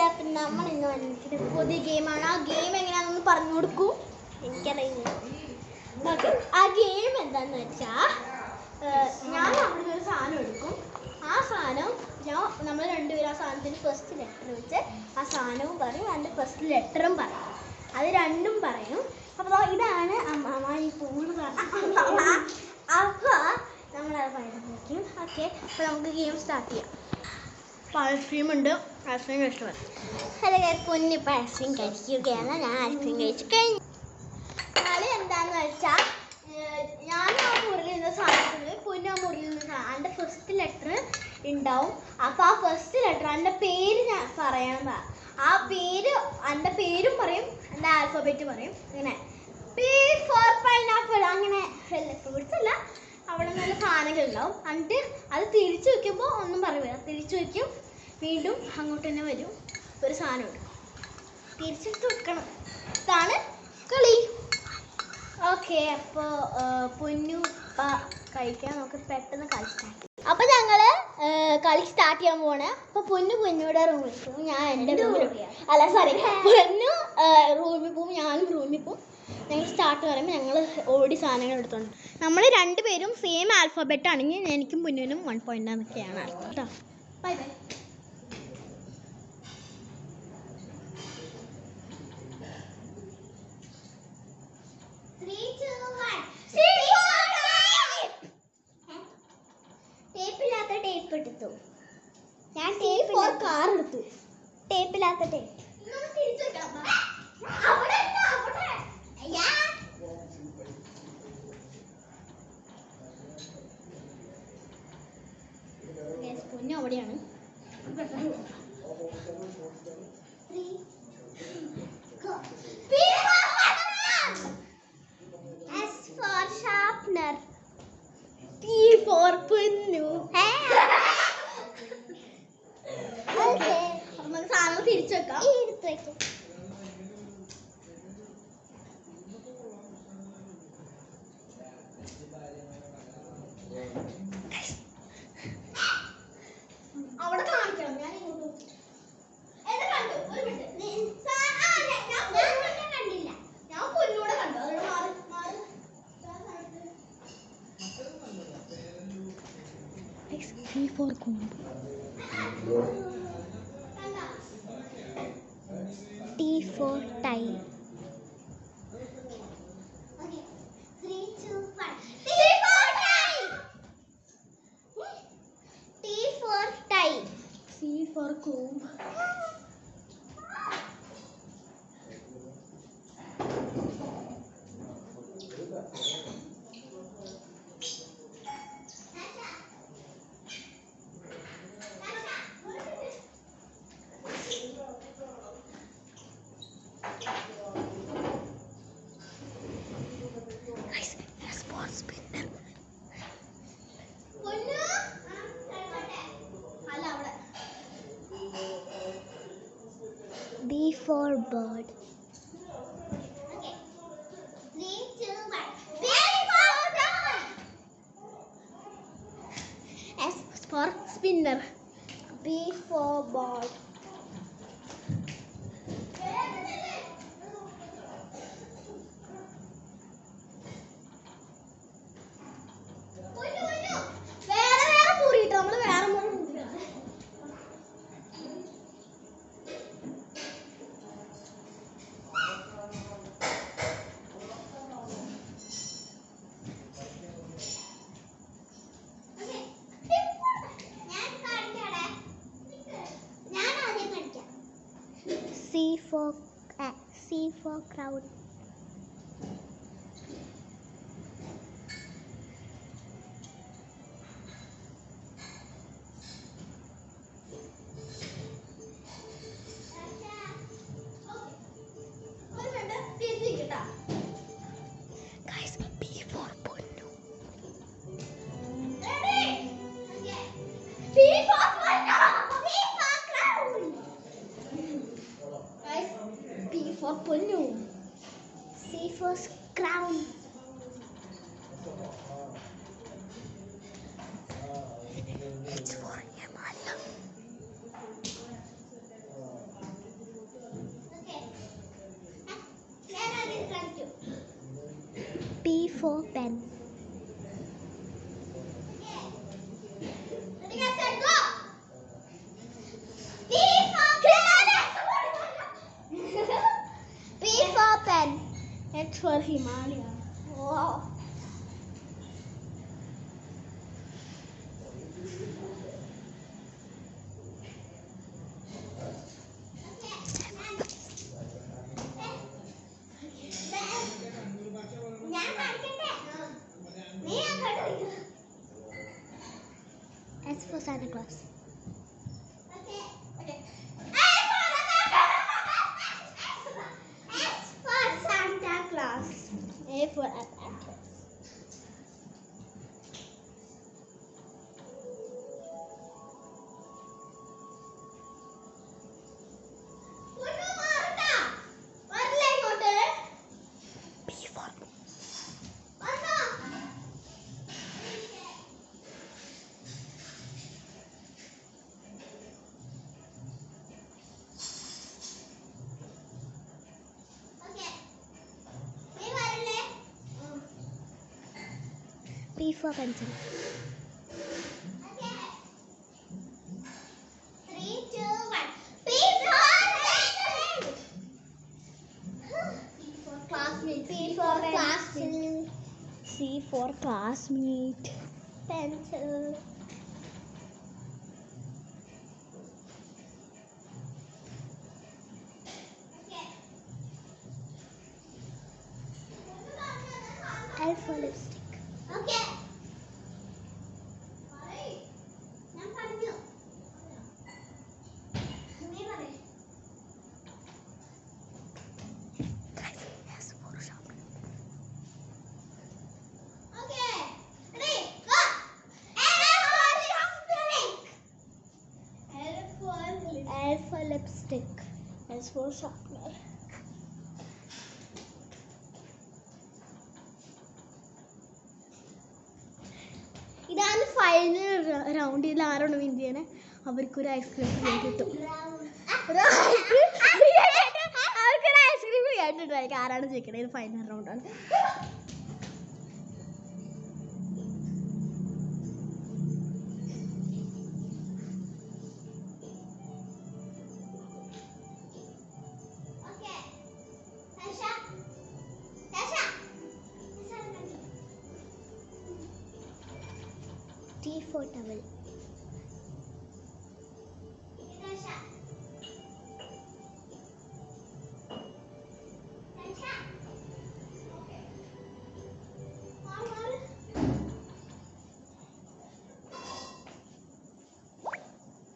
അപ്പം നമ്മൾ ഇന്ന് വന്നിട്ട് പുതിയ ഗെയിമാണ്. ആ ഗെയിം എങ്ങനെയാണെന്ന് പറഞ്ഞു കൊടുക്കൂ. എനിക്കറിയില്ല. ഓക്കെ, ആ ഗെയിം എന്താണെന്ന് വെച്ചാൽ ഞാൻ അവിടെ ഒരു സാധനം എടുക്കും. ആ സാധനം നമ്മൾ രണ്ടുപേരും ആ സാധനത്തിന് ഫസ്റ്റ് ലെറ്റർ വെച്ച് ആ സാധനവും പറയും, അതിൻ്റെ ഫസ്റ്റ് ലെറ്ററും പറയും. അത് രണ്ടും പറയും. അപ്പോൾ ഇതാണ് അമ്മാനി പൂന്ന് അപ്പോൾ നമ്മളത് പഠിപ്പിക്കും. ഓക്കെ, അപ്പോൾ നമുക്ക് ഗെയിം സ്റ്റാർട്ട് ചെയ്യാം. അപ്പോൾ ഐസ്ക്രീം ഉണ്ട്, ഐസ്ക്രീം ഇഷ്ടമാണ്. ഹലോ, പൊന്നിപ്പോൾ ഐസ്ക്രീം കഴിക്കുകയാണ്. ഞാൻ ഐസ്ക്രീം കഴിച്ച് കഴിഞ്ഞു. കളി എന്താണെന്ന് വെച്ചാൽ ഞാൻ ആ മുറിയിൽ നിന്ന് സാധനത്തിന് പൊന്നു ആ മുറിയിൽ നിന്ന് അതിൻ്റെ ഫസ്റ്റ് ലെറ്റർ ഉണ്ടാവും. അപ്പോൾ ആ ഫസ്റ്റ് ലെറ്റർ എൻ്റെ പേര് ഞാൻ പറയണം. ആ പേര് എൻ്റെ പേരും പറയും, എൻ്റെ ആൽഫബറ്റ് പറയും. ഇങ്ങനെ പി ഫോർ പൈനാപ്പിൾ, അങ്ങനെ ഫ്രൂട്ട്സ് അല്ല, അവിടെ നല്ല സാധനങ്ങൾ ഉണ്ടാവും. എന്നിട്ട് അത് തിരിച്ചു വയ്ക്കുമ്പോൾ ഒന്നും പറയില്ല. തിരിച്ചു വയ്ക്കും, വീണ്ടും അങ്ങോട്ട് തന്നെ വരും, ഒരു സാധനം എടുക്കും, തിരിച്ചിട്ട് വെക്കണം. ഇതാണ് കളി. ഓക്കെ, അപ്പോൾ പൊന്നു കഴിക്കാൻ നമുക്ക് പെട്ടെന്ന് കളി സ്റ്റാർട്ട് ചെയ്യാം. അപ്പോൾ ഞങ്ങൾ കളി സ്റ്റാർട്ട് ചെയ്യാൻ പോവാണ്. അപ്പോൾ പൊന്നുടെ റൂമിൽ പോകും, ഞാൻ എൻ്റെ റൂമിൽ പോകും. അല്ല സോറി, പൊന്നു റൂമിൽ പോകും, ഞാനും റൂമിൽ പോകും. ഞങ്ങൾ സ്റ്റാർട്ട് പറയുമ്പോൾ ഞങ്ങൾ ഓടി സാധനങ്ങൾ എടുത്തോണ്ട്. നമ്മൾ രണ്ടുപേരും സെയിം ആൽഫബറ്റ് ആണെങ്കിൽ എനിക്കും പൊന്നിനും 1 പോയിന്റ് എന്നൊക്കെയാണ് അർത്ഥം കേട്ടോ. Bye bye. ടേപ്പില്ലാത്ത ടേപ്പ് എടുത്തു ഞാൻ. ടേപ്പ് കാർ എടുത്തു. ടേപ്പില്ലാത്ത ടേപ്പ് പൊന്നു അവിടെയാണ്. S for sharpener. T for പൊന്നു. ഓക്കെ, അപ്പം നമുക്ക് സാധനങ്ങൾ തിരിച്ചു വെക്കാം. എടുത്ത് വെക്കാം. അവിടെ കാണിക്കണം. ഞാൻ ഇങ്ങോട്ട് കണ്ടു. ഒരു മിനിറ്റ്, കണ്ടില്ല. ഞാൻ പൊന്നൂടെ കണ്ടു. അതുകൊണ്ട് മാറി. T for comb. T for tie. Okay, 3, 2, 1. T for tie. T for tie. C for comb. B for bird. Okay. 3, 2, 1. B for bird. S for spinner. B for bird. C for crowd. Guys, B for Ponnu. Ready? Okay. B for Ponnu. C for crowd. Guys, B for Ponnu. C for crown. It's for Himalaya. for pen. P for pen. H for Himalaya. Wow. S for Santa Claus. S for Santa Claus. A for apple. P for P for pencil. 3, 2, 1. P for classmate. P for classmate. C for classmate. Pencil. L for lipstick. Okay. S for sharpener. Okay. Ready? Go. L for lipstick. S for sharpener. ഇതാണ് final round. ഇതിൽ ആരാണ് win ചെയ്യണേ അവർക്കൊരു ice cream free കിട്ടും. അവർക്കൊരു ice cream free ആയിട്ടുണ്ടായിരിക്കും. ആരാണ് ജയിക്കണേ? ഇത് final റൗണ്ടാണ്. T for towel.